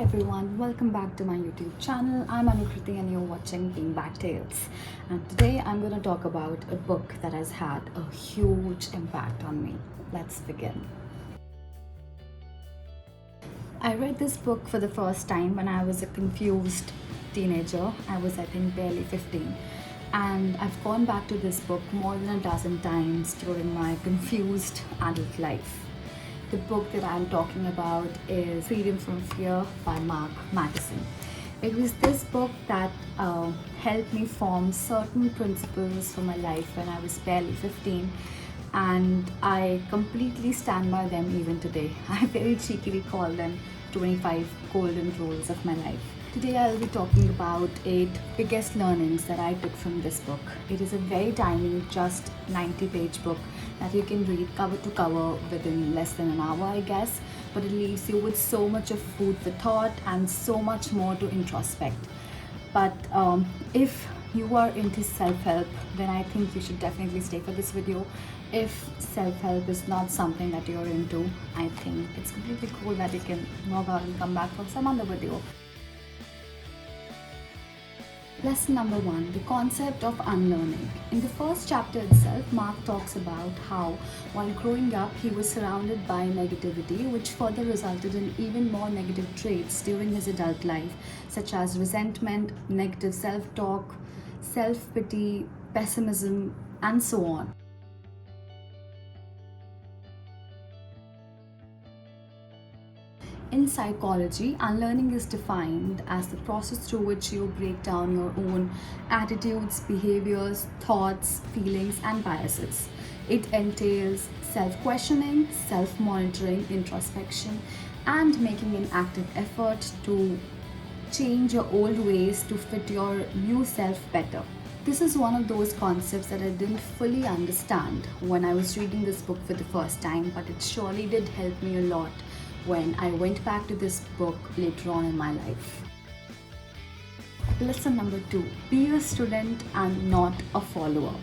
everyone, welcome back to my YouTube channel. I'm Anukriti and you're watching Beanbag Tales. And today I'm going to talk about a book that has had a huge impact on me. Let's begin. I read this book for the first time when I was a confused teenager. I was, I think, barely 15. And I've gone back to this book more than a dozen times during my confused adult life. The book that I'm talking about is Freedom from Fear by Mark Madison. It was this book that helped me form certain principles for my life when I was barely 15, and I completely stand by them even today. I very cheekily call them 25 golden rules of my life. Today I'll be talking about 8 biggest learnings that I took from this book. It is a very tiny, just 90-page book that you can read cover to cover within less than an hour, I guess, but it leaves you with so much of food for thought and so much more to introspect. But if you are into self-help, then I think you should definitely stay for this video. If self-help is not something that you're into, I think it's completely cool that you can log out and come back for some other video. Lesson number 1, the concept of unlearning. In the first chapter itself, Mark talks about how while growing up he was surrounded by negativity, which further resulted in even more negative traits during his adult life, such as resentment, negative self-talk, self-pity, pessimism, and so on. In psychology, unlearning is defined as the process through which you break down your own attitudes, behaviors, thoughts, feelings, and biases. It entails self-questioning, self-monitoring, introspection, and making an active effort to change your old ways to fit your new self better. This is one of those concepts that I didn't fully understand when I was reading this book for the first time, but it surely did help me a lot when I went back to this book later on in my life. Lesson number 2, be a student and not a follower.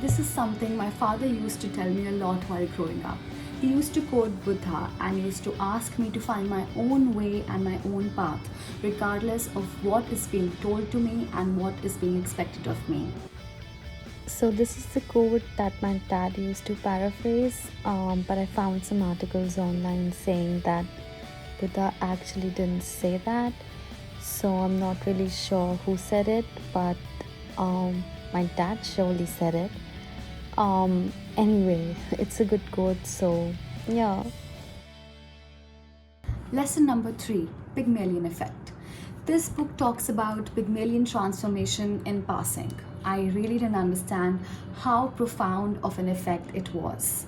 This is something my father used to tell me a lot while growing up. He used to quote Buddha and used to ask me to find my own way and my own path, regardless of what is being told to me and what is being expected of me. So this is the quote that my dad used to paraphrase, but I found some articles online saying that Buddha actually didn't say that. So I'm not really sure who said it, but my dad surely said it. Anyway, it's a good quote, so yeah. Lesson number 3, Pygmalion effect. This book talks about Pygmalion transformation in passing. I really didn't understand how profound of an effect it was.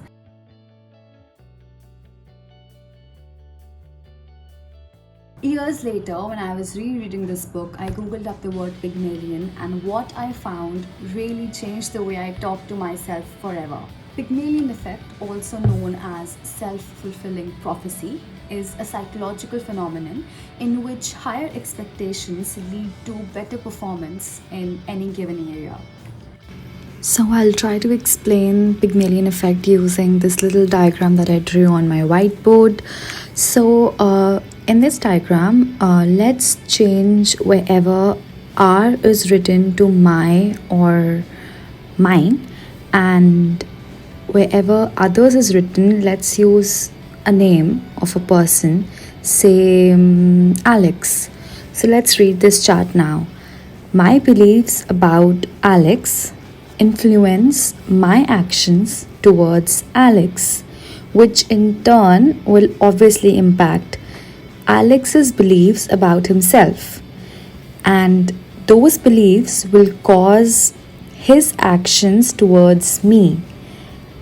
Years later, when I was rereading this book, I googled up the word Pygmalion, and what I found really changed the way I talk to myself forever. Pygmalion effect, also known as self-fulfilling prophecy, is a psychological phenomenon in which higher expectations lead to better performance in any given area. So I'll try to explain Pygmalion effect using this little diagram that I drew on my whiteboard. So in this diagram, let's change wherever R is written to my or mine, and wherever others is written, let's use a name of a person, say Alex. So let's read this chart now. My beliefs about Alex influence my actions towards Alex, which in turn will obviously impact Alex's beliefs about himself, and those beliefs will cause his actions towards me,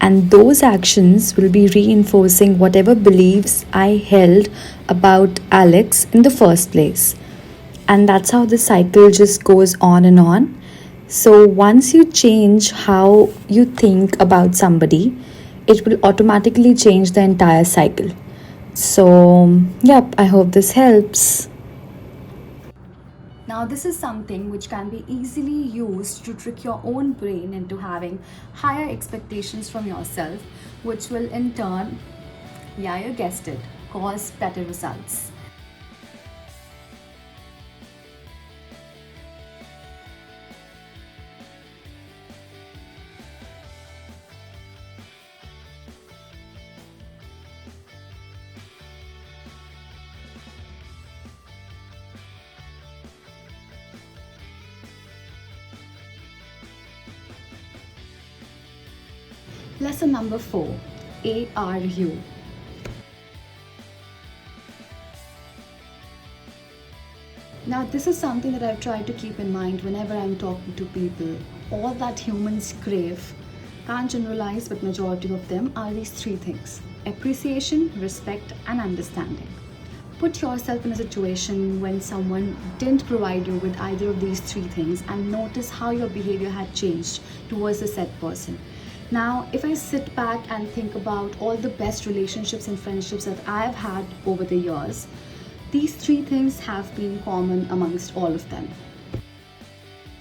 and those actions will be reinforcing whatever beliefs I held about Alex in the first place. And that's how the cycle just goes on and on. So once you change how you think about somebody, it will automatically change the entire cycle. So, yep, I hope this helps. Now, this is something which can be easily used to trick your own brain into having higher expectations from yourself, which will in turn, yeah, you guessed it, cause better results. Lesson number 4, ARU. Now, this is something that I've tried to keep in mind whenever I'm talking to people. All that humans crave, can't generalize, but majority of them are these three things: appreciation, respect, and understanding. Put yourself in a situation when someone didn't provide you with either of these three things and notice how your behavior had changed towards the said person. Now, if I sit back and think about all the best relationships and friendships that I've had over the years, these three things have been common amongst all of them.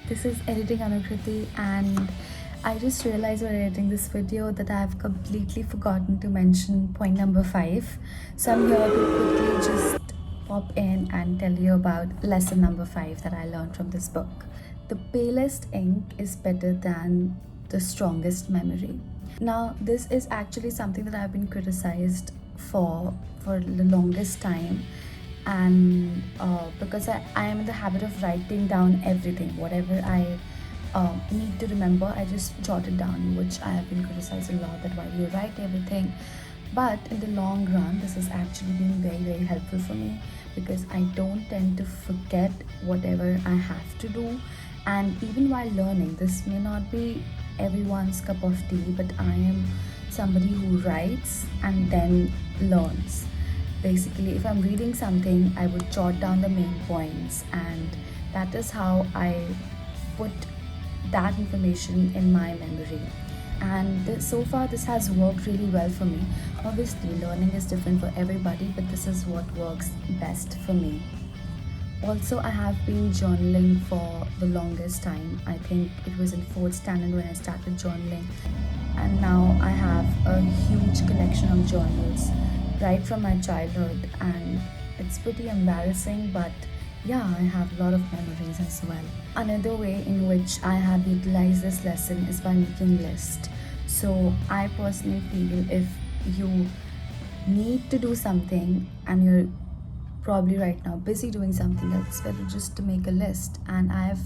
This is editing Anukriti, and I just realized while editing this video that I've completely forgotten to mention point number 5. So I'm here to quickly just pop in and tell you about lesson number 5 that I learned from this book. The palest ink is better than the strongest memory. Now, this is actually something that I've been criticized for the longest time, and because I am in the habit of writing down everything, whatever I need to remember, I just jot it down, which I have been criticized a lot, that why do you write everything. But in the long run, this has actually been very helpful for me, because I don't tend to forget whatever I have to do. And even while learning, this may not be everyone's cup of tea, but I am somebody who writes and then learns. Basically, if I'm reading something, I would jot down the main points, and that is how I put that information in my memory. And so far, this has worked really well for me. Obviously, learning is different for everybody, but this is what works best for me. Also, I have been journaling for the longest time. I think it was in 4th standard when I started journaling, and now I have a huge collection of journals right from my childhood, and it's pretty embarrassing, but yeah, I have a lot of memories as well. Another way in which I have utilized this lesson is by making lists. So I personally feel if you need to do something and you're probably right now busy doing something else, it's better just to make a list. And I've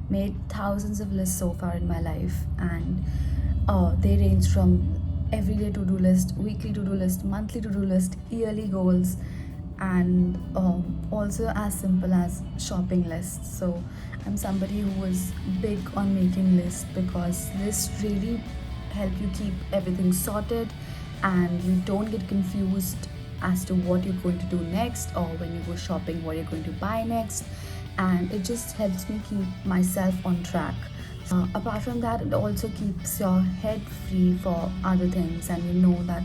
made thousands of lists so far in my life, and they range from everyday to-do list, weekly to-do list, monthly to-do list, yearly goals, and also as simple as shopping lists. So I'm somebody who is big on making lists, because lists really help you keep everything sorted, and you don't get confused as to what you're going to do next, or when you go shopping, what you're going to buy next. And it just helps me keep myself on track. Apart from that, it also keeps your head free for other things, and you know that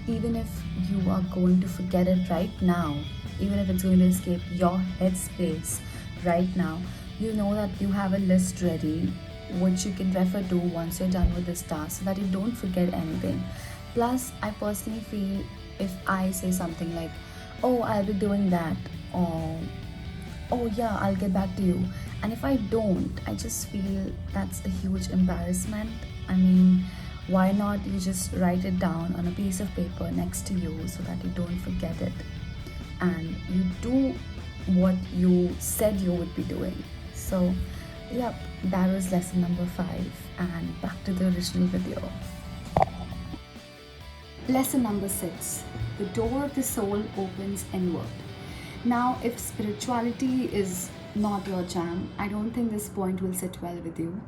even if you are going to forget it right now, even if it's going to escape your headspace right now, you know that you have a list ready which you can refer to once you're done with this task, so that you don't forget anything. Plus, I personally feel if I say something like, oh, I'll be doing that, or oh yeah, I'll get back to you, and if I don't, I just feel that's a huge embarrassment. I mean, why not you just write it down on a piece of paper next to you, so that you don't forget it, and you do what you said you would be doing. So yep, that was lesson number 5, and back to the original video. Lesson number 6, the door of the soul opens inward. Now, if spirituality is not your jam, I don't think this point will sit well with you.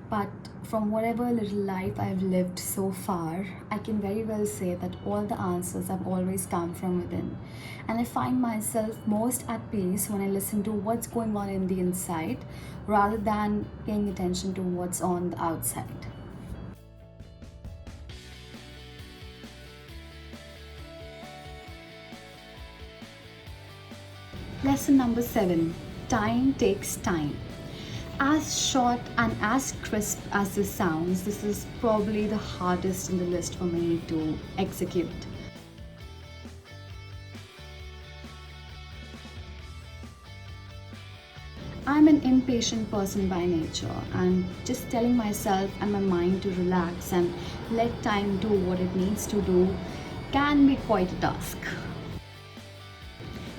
But from whatever little life I've lived so far, I can very well say that all the answers have always come from within. And I find myself most at peace when I listen to what's going on in the inside, rather than paying attention to what's on the outside. Lesson number 7, time takes time. As short and as crisp as this sounds, this is probably the hardest in the list for me to execute. I'm an impatient person by nature, and just telling myself and my mind to relax and let time do what it needs to do can be quite a task.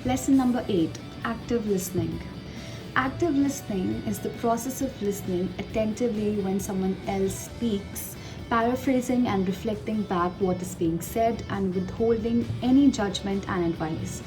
Lesson number 8, active listening. Active listening is the process of listening attentively when someone else speaks, paraphrasing and reflecting back what is being said, and withholding any judgment and advice.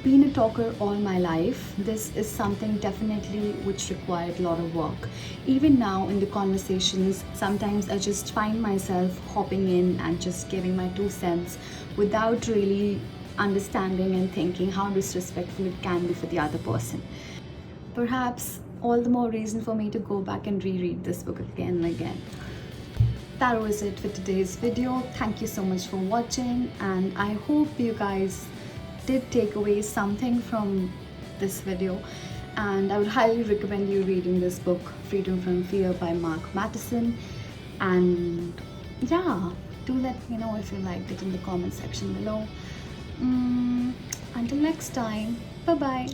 Been a talker all my life, this is something definitely which required a lot of work. Even now in the conversations, sometimes I just find myself hopping in and just giving my 2 cents without really understanding and thinking how disrespectful it can be for the other person. Perhaps all the more reason for me to go back and reread this book again and again. That was it for today's video. Thank you so much for watching, and I hope you guys did take away something from this video, and I would highly recommend you reading this book, Freedom from Fear by Mark Matheson. And yeah, do let me know if you liked it in the comment section below. Until next time, bye bye.